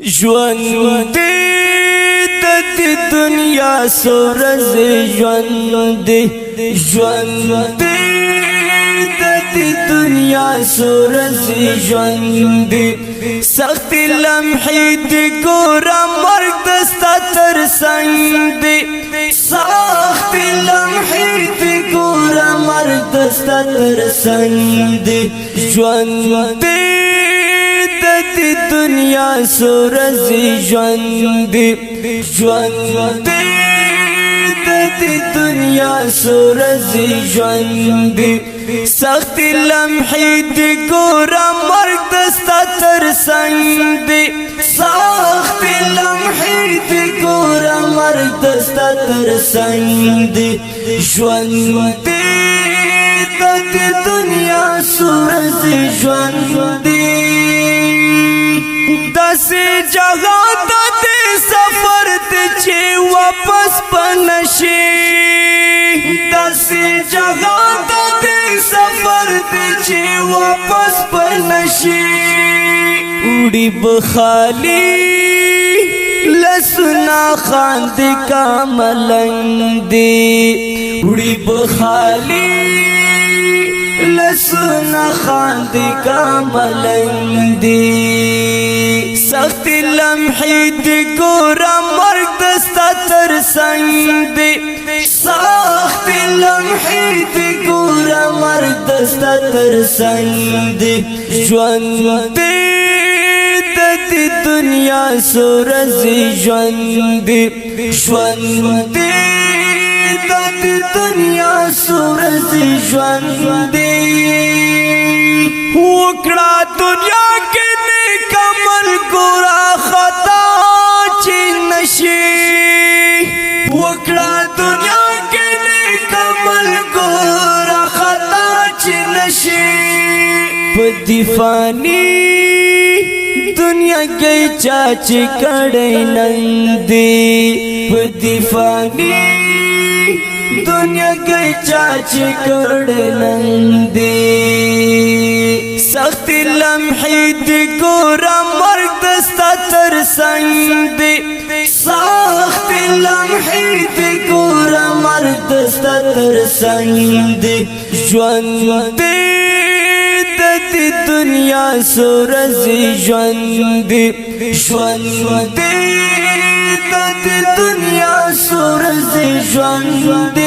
ژوند د دنیا سورز ژوند ژوند د دنیا سورز ژوند سخت لمحې د ګور مرګ دستا تر څنګ دی سخت لمحې د ګور مرګ دستا تر څنګ دی ژوند د دنیا سورز ژوند ژوند د دنیا سورز ژوند سخت لمحې د ګور مرګ دستا تر څنګ دی سخت لمحې د ګور مرګ دستا تر څنګ دی ژوند د دنیا سورز ژوند داسې جهان ته سفر ته چې واپس پنشي داسې جهان ته سفر ته چې واپس پنشي وړي بخالي لسنا خاند کا ملنګ دی وړي بخالي لسنا خاند کا ملنګ دی سخت لمحې د ګور مرګ دستا تر څنګ دی سخت لمحې د ګور مرګ دستا تر څنګ دی ژوند د دنیا سورز ژوند ژوند د دنیا سورز ژوند وکړه دنیا کې نیک عمل ګورا خطا چې نشي وکړه دنیا کې نیک عمل ګورا خطا چې نشي په دیفانی دنیا کې چاچ کړي نن دی په دیفانی دنیا کې چاچ کړي نن دی سخت لمحې د ګور مرګ دستا تر څنګ دی سخت لمحې د ګور مرګ دستا تر څنګ دی ژوند د دنیا سورز ژوند ژوند د دنیا سورز ژوند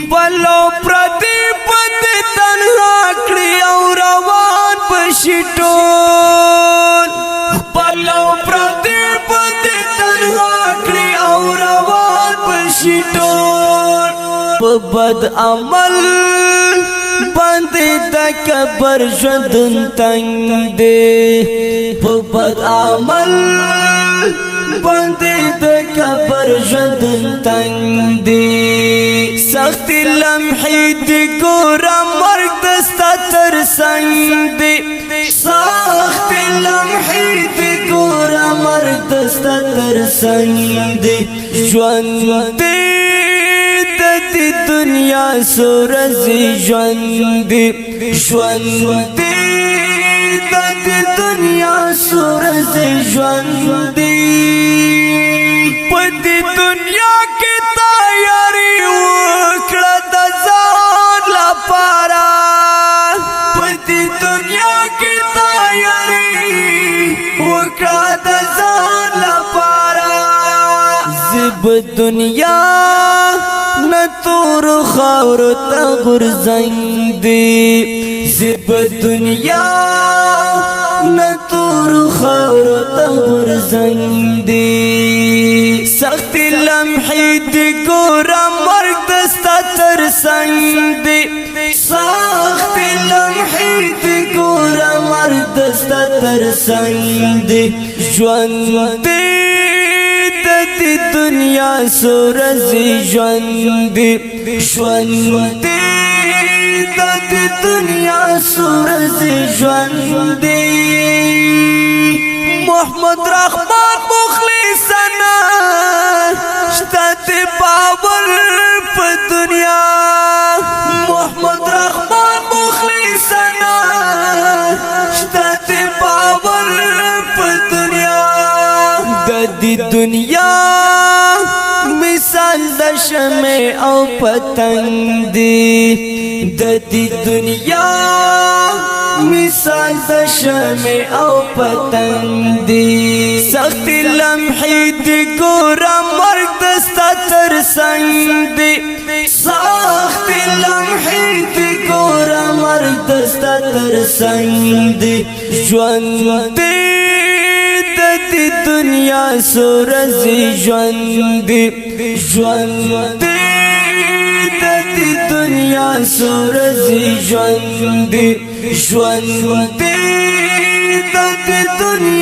خپلو پردي پد تنها کړی او روان پشي ټول خپلو پردي پد تنها کړی او روان پشي ټول په بد عمل باندې د کبر ژوند تنګ دی په بد عمل باندې د کبر ژوند تنګ دی سخت لمحې د ګور مرګ دستا تر څنګ دی سخت لمحې د ګور مرګ دستا تر څنګ دی ژوند د دنیا سورز ژوند ژوند د دنیا سورز ژوند په دې دنیا کې تیاری وکړه د ځان لپاره په دې دنیا کې تیاری وکړه د ځان لپاره زب دنیا نتور خاور تا غرزنگ دی زب دنیا نتور خاور تا غرزنگ دی سخت لمحې د ګور مرګ دستا تر څنګ دی سخت لمحې د ګور مرګ دستا تر څنګ دی ژوند د دنیا سورز ژوند ژوند د دنیا سورز ژوند محمد رحمان مخلصنا شتت باور په دنیا محمد رحمان مخلصنا شتت باور دې دنیا مثال د شمع او پتنګ دی د دې دنیا مثال د شمع او پتنګ دی سخت لمحې دی ګور مرګ دستا تر څنګ دی سخت لمحې دی ګور مرګ دستا تر څنګ دی ژوند دی د دې دنیا سورزي ژوند دی ژوند دی د دې دنیا سورزي ژوند دی ژوند دی د دې دنیا